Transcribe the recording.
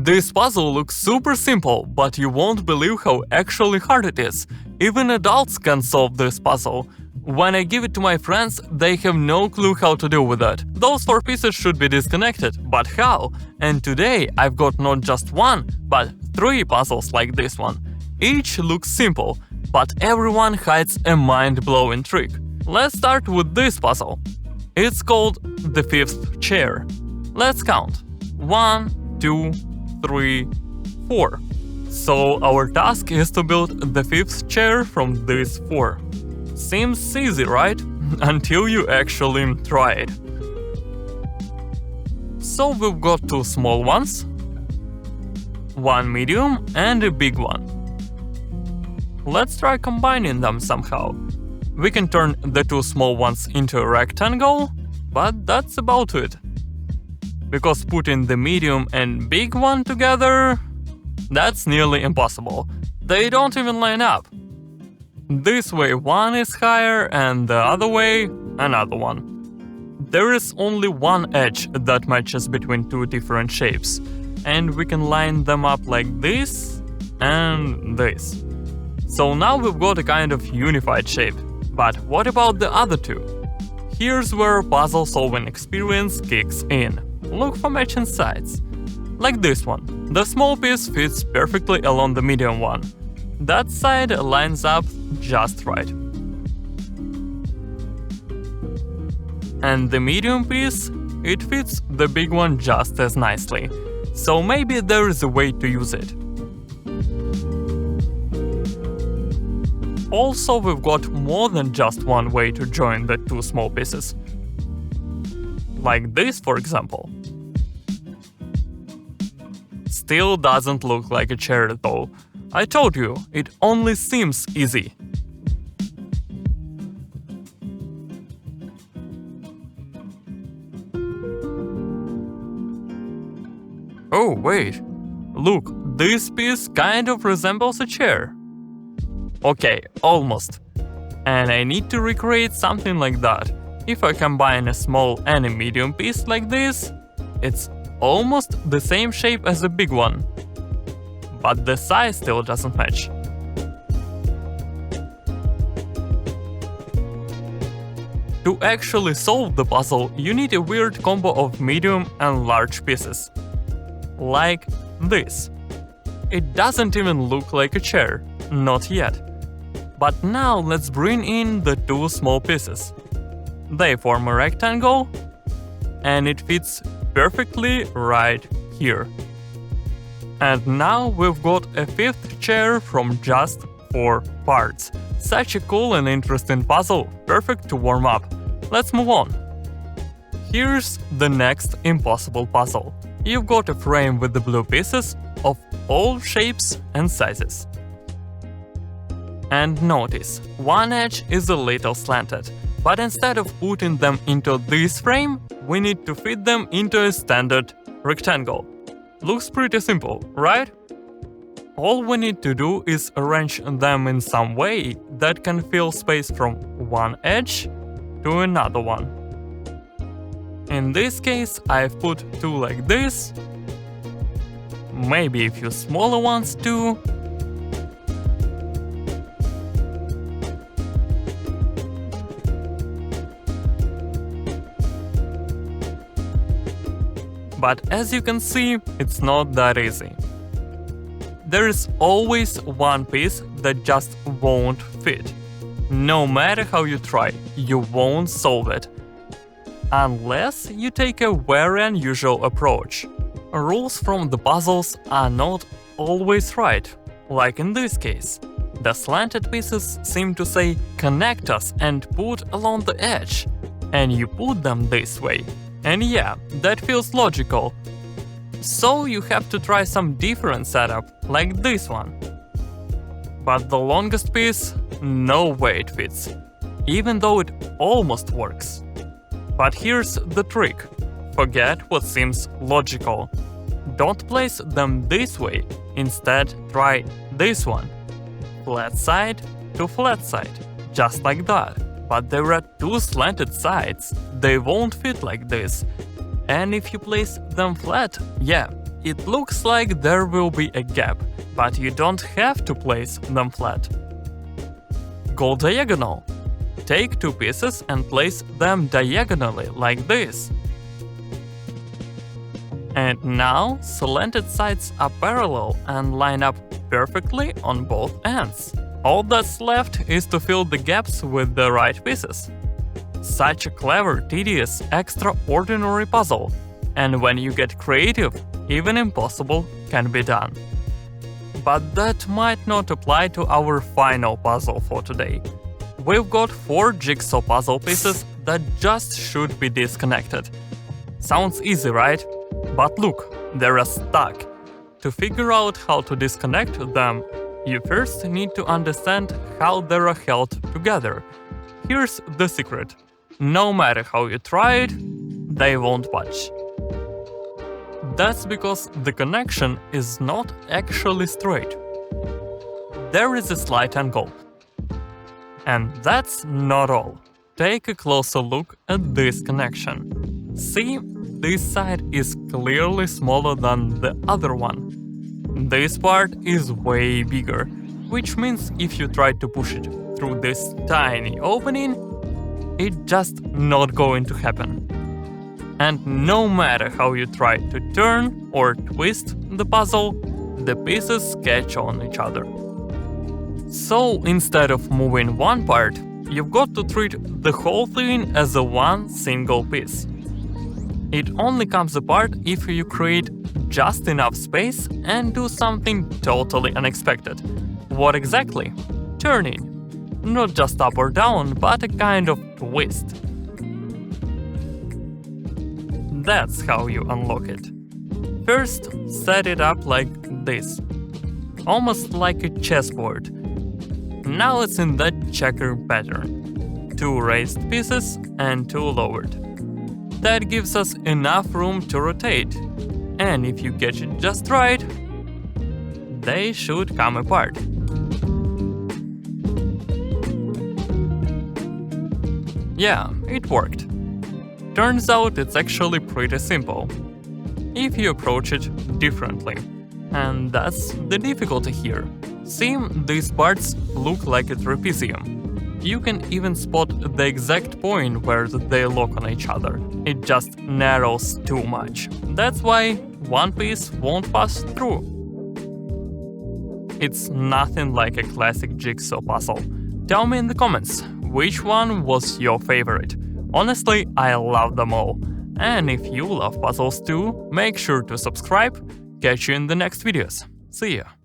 This puzzle looks super simple, but you won't believe how actually hard it is. Even adults can solve this puzzle. When I give it to my friends, they have no clue how to deal with it. Those 4 pieces should be disconnected, but how? And today I've got not just 1, but 3 puzzles like this one. Each looks simple, but everyone hides a mind-blowing trick. Let's start with this puzzle. It's called the 5th chair. Let's count. 1, 2, 3, 4. So our task is to build the 5th chair from these 4. Seems easy, right? Until you actually try it. So we've got 2 small ones, 1 medium and a big one. Let's try combining them somehow. We can turn the 2 small ones into a rectangle, but that's about it. Because putting the medium and big one together, that's nearly impossible. They don't even line up. This way one is higher and the other way another one. There is only one edge that matches between 2 different shapes, and we can line them up like this and this. So now we've got a kind of unified shape. But what about the other 2? Here's where puzzle solving experience kicks in. Look for matching sides. Like this one. The small piece fits perfectly along the medium one. That side lines up just right. And the medium piece, it fits the big one just as nicely. So maybe there is a way to use it. Also, we've got more than just one way to join the 2 small pieces. Like this, for example. Still doesn't look like a chair though. I told you, it only seems easy. Oh wait, look, this piece kind of resembles a chair. Okay, almost. And I need to recreate something like that. If I combine a small and a medium piece like this, it's almost the same shape as a big one. But the size still doesn't match. To actually solve the puzzle, you need a weird combo of medium and large pieces. Like this. It doesn't even look like a chair, not yet. But now let's bring in the 2 small pieces. They form a rectangle, and it fits perfectly right here. And now we've got a 5th chair from just 4 parts. Such a cool and interesting puzzle, perfect to warm up. Let's move on. Here's the next impossible puzzle. You've got a frame with the blue pieces of all shapes and sizes. And notice, one edge is a little slanted, but instead of putting them into this frame, we need to fit them into a standard rectangle. Looks pretty simple, right? All we need to do is arrange them in some way that can fill space from one edge to another one. In this case, I've put 2 like this, maybe a few smaller ones too. But as you can see, it's not that easy. There is always one piece that just won't fit. No matter how you try, you won't solve it. Unless you take a very unusual approach. Rules from the puzzles are not always right, like in this case. The slanted pieces seem to say connect us and put along the edge, and you put them this way. And yeah, that feels logical. So you have to try some different setup, like this one. But the longest piece, no way it fits, even though it almost works. But here's the trick. Forget what seems logical. Don't place them this way, instead try this one. Flat side to flat side, just like that. But there are 2 slanted sides, they won't fit like this. And if you place them flat, yeah, It looks like there will be a gap, but you don't have to place them flat. Go diagonal. Take two pieces and place them diagonally like this. And now slanted sides are parallel and line up perfectly on both ends. All that's left is to fill the gaps with the right pieces. Such a clever, tedious, extraordinary puzzle. And when you get creative, even impossible can be done. But that might not apply to our final puzzle for today. We've got 4 jigsaw puzzle pieces that just should be disconnected. Sounds easy, right? But look, they're stuck. To figure out how to disconnect them, you first need to understand how they're held together. Here's the secret. No matter how you try it, they won't budge. That's because the connection is not actually straight. There is a slight angle. And that's not all. Take a closer look at this connection. See, this side is clearly smaller than the other one. This part is way bigger, which means if you try to push it through this tiny opening, it's just not going to happen. And no matter how you try to turn or twist the puzzle, the pieces catch on each other. So instead of moving one part, you've got to treat the whole thing as a one single piece. It only comes apart if you create just enough space and do something totally unexpected. What exactly? Turning. Not just up or down, but a kind of twist. That's how you unlock it. First, set it up like this. Almost like a chessboard. Now it's in that checker pattern. 2 raised pieces and 2 lowered. That gives us enough room to rotate. And if you catch it just right, they should come apart. Yeah, it worked. Turns out it's actually pretty simple, if you approach it differently. And that's the difficulty here. See, these parts look like a trapezium. You can even spot the exact point where they lock on each other. It just narrows too much. That's why one piece won't pass through. It's nothing like a classic jigsaw puzzle. Tell me in the comments, which one was your favorite? Honestly, I love them all. And if you love puzzles too, make sure to subscribe. Catch you in the next videos. See ya!